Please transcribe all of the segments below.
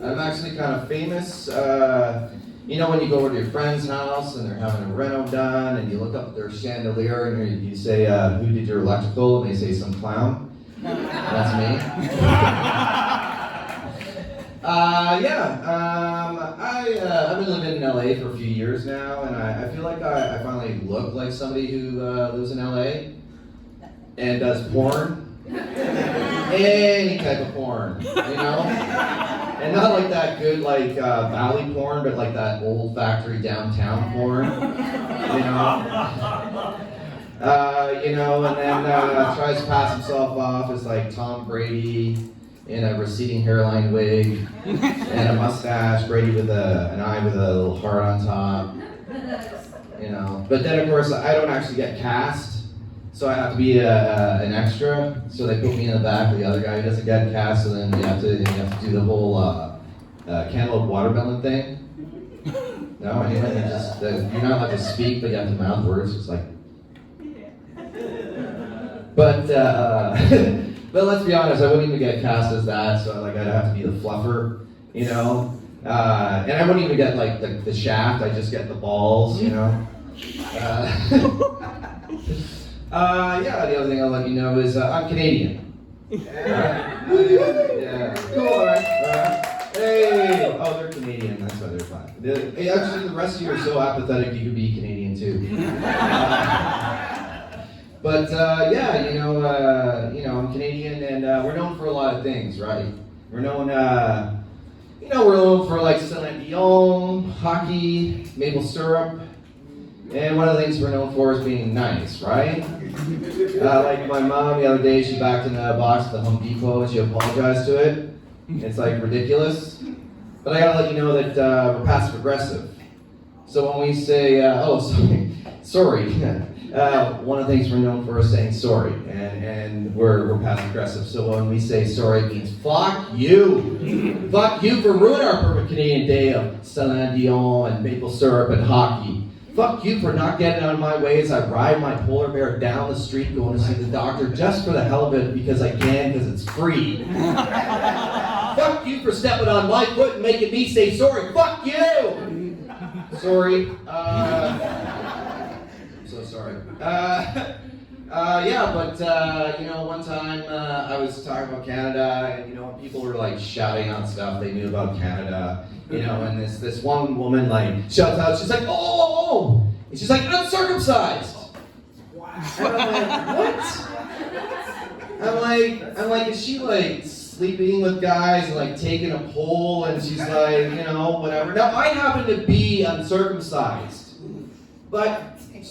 I'm actually kind of famous. You know when you go over to your friend's house and they're having a reno done and you look up at their chandelier and you say, who did your electrical? And they say some clown. That's me. I've been living in LA for a few years now, and I feel like I finally look like somebody who lives in LA and does porn. Any type of porn, you know? And not like that good, like, valley porn, but like that old factory downtown porn, you know? And then tries to pass himself off as like Tom Brady in a receding hairline wig and a mustache, Brady with an eye with a little heart on top, you know? But then, of course, I don't actually get cast. So I have to be an extra, so they put me in the back of the other guy who doesn't get cast, so then you have to do the whole cantaloupe watermelon thing. No, anyway, you're not allowed to speak, but you have to mouth words. It's like, but let's be honest, I wouldn't even get cast as that, so like I'd have to be the fluffer, you know. And I wouldn't even get like the shaft. I just get the balls, you know. The other thing I'll let you know is I'm Canadian. Yeah. Cool, alright. Hey! Oh, they're Canadian, that's why they're fine. Actually, the rest of you are so apathetic you could be Canadian too. I'm Canadian and we're known for a lot of things, right? We're known, we're known for like Celine Dion, hockey, maple syrup. And one of the things we're known for is being nice, right? Like my mom the other day, she backed in a box at the Home Depot and she apologized to it. It's like ridiculous. But I gotta let you know that we're passive aggressive. So when we say, sorry. One of the things we're known for is saying sorry, and we're passive aggressive. So when we say sorry, it means fuck you. Fuck you for ruining our perfect Canadian day of Celine Dion and maple syrup and hockey. Fuck you for not getting out of my way as I ride my polar bear down the street going to see the doctor just for the hell of it because I can, because it's free. Fuck you for stepping on my foot and making me say sorry. Fuck you! Sorry. I'm so sorry. One time I was talking about Canada and, people were like shouting out stuff they knew about Canada. And this one woman like shouts out, she's like, oh! And she's like, uncircumcised! Wow. And I'm like, what? I'm like, is she like sleeping with guys and like taking a poll and she's like, whatever. Now I happen to be uncircumcised, but not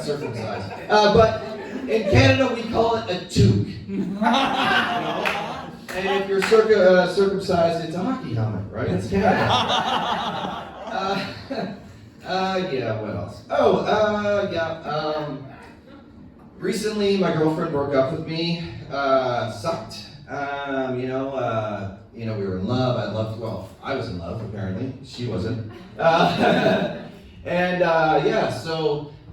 circumcised. But in Canada we call it a toque. And if you're circumcised, it's a hockey helmet, right? It's Canada. What else? Recently, my girlfriend broke up with me. Sucked. We were in love. I was in love, apparently. She wasn't.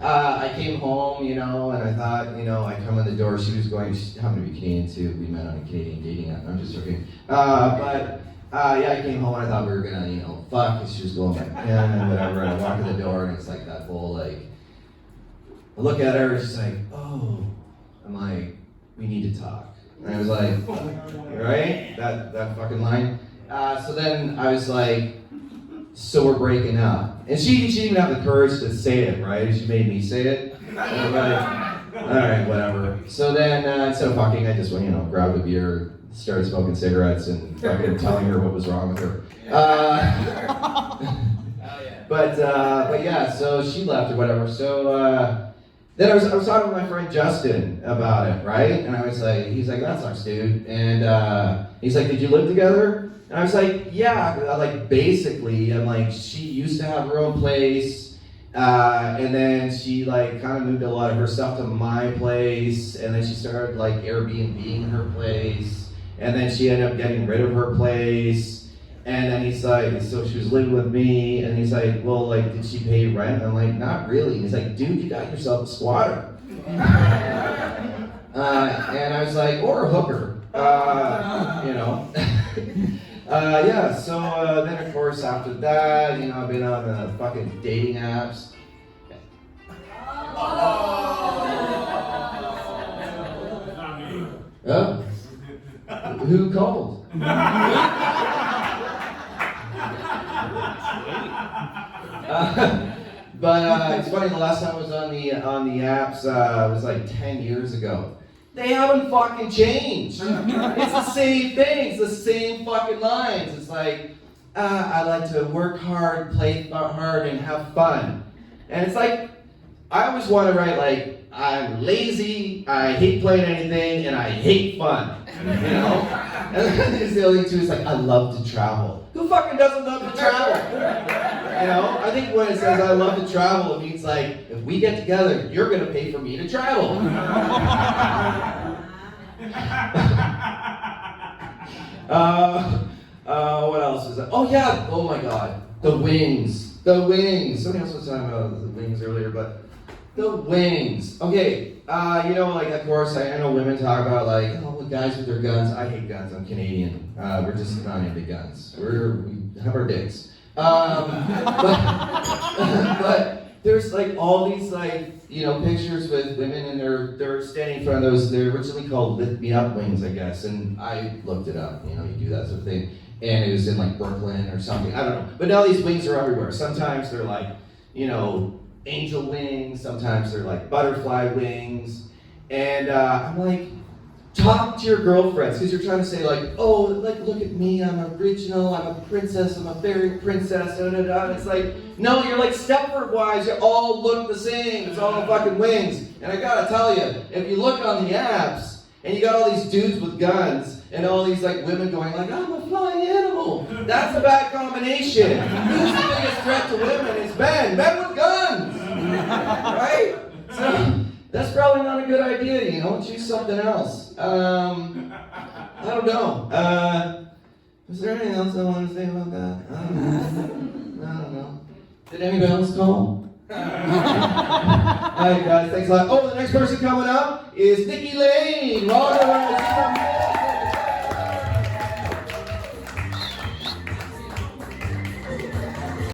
I came home, and I thought, I come in the door, she happened to be Canadian too, we met on a Canadian dating app, I'm just joking. I came home and I thought we were gonna, fuck, and she was going back and whatever, and I walk in the door and it's like that whole, like, I look at her and she's like, oh, I'm like, we need to talk. And I was like, right? That fucking line. So then I was like, so we're breaking up. And she didn't even have the courage to say it, right? She made me say it. And I'm like, all right, whatever. So then, instead of fucking, I just went, grabbed a beer, started smoking cigarettes, and fucking telling her what was wrong with her. So she left or whatever. So then I was talking to my friend Johnston about it, right? And I was like, he's like, that sucks, dude. And he's like, did you live together? And I was like, yeah, like basically, I'm like, she used to have her own place, and then she like kind of moved a lot of her stuff to my place, and then she started like Airbnb-ing her place, and then she ended up getting rid of her place, and then he's like, so she was living with me, and he's like, well, like, did she pay rent? I'm like, not really. He's like, dude, you got yourself a squatter. And I was like, or a hooker, Yeah, so then of course after that, you know, I've been on the fucking dating apps. Oh. Who called? But it's funny, the last time I was on the apps was like 10 years ago. They haven't fucking changed. It's the same thing. It's the same fucking lines. It's like, I like to work hard, play hard, and have fun. And it's like, I always want to write like, I'm lazy, I hate playing anything, and I hate fun. You know? And then the other thing too is like, I love to travel. Who fucking doesn't love to travel? You know? I think when it says I love to travel, it means like, if we get together, you're gonna pay for me to travel. What else is that? Oh yeah, oh my god, the wings. The wings. Somebody else was talking about the wings earlier, but the wings. Okay, you know, like of course, I know women talk about like, oh, guys with their guns. I hate guns. I'm Canadian. We're just not into guns. We have our dicks. But there's like all these like, you know, pictures with women and they're standing in front of those. They're originally called lift me up wings, I guess. And I looked it up. You know, you do that sort of thing. And it was in like Brooklyn or something. I don't know. But now these wings are everywhere. Sometimes they're like, you know, angel wings, sometimes they're like butterfly wings, and I'm like, talk to your girlfriends, because you're trying to say like, oh, like look at me, I'm original, I'm a princess, I'm a fairy princess, da da da. And it's like, no, you're like Stepford Wives, you all look the same, it's all fucking wings. And I gotta tell you, if you look on the apps, and you got all these dudes with guns, and all these like women going like, I'm a flying animal. That's a bad combination. Who's the biggest threat to women? It's men with guns. Right? So that's probably not a good idea, you know, choose something else. I don't know. Is there anything else I want to say about that? I don't know. Did anybody else call? Alright guys, thanks a lot. Oh, the next person coming up is Nikki Lane.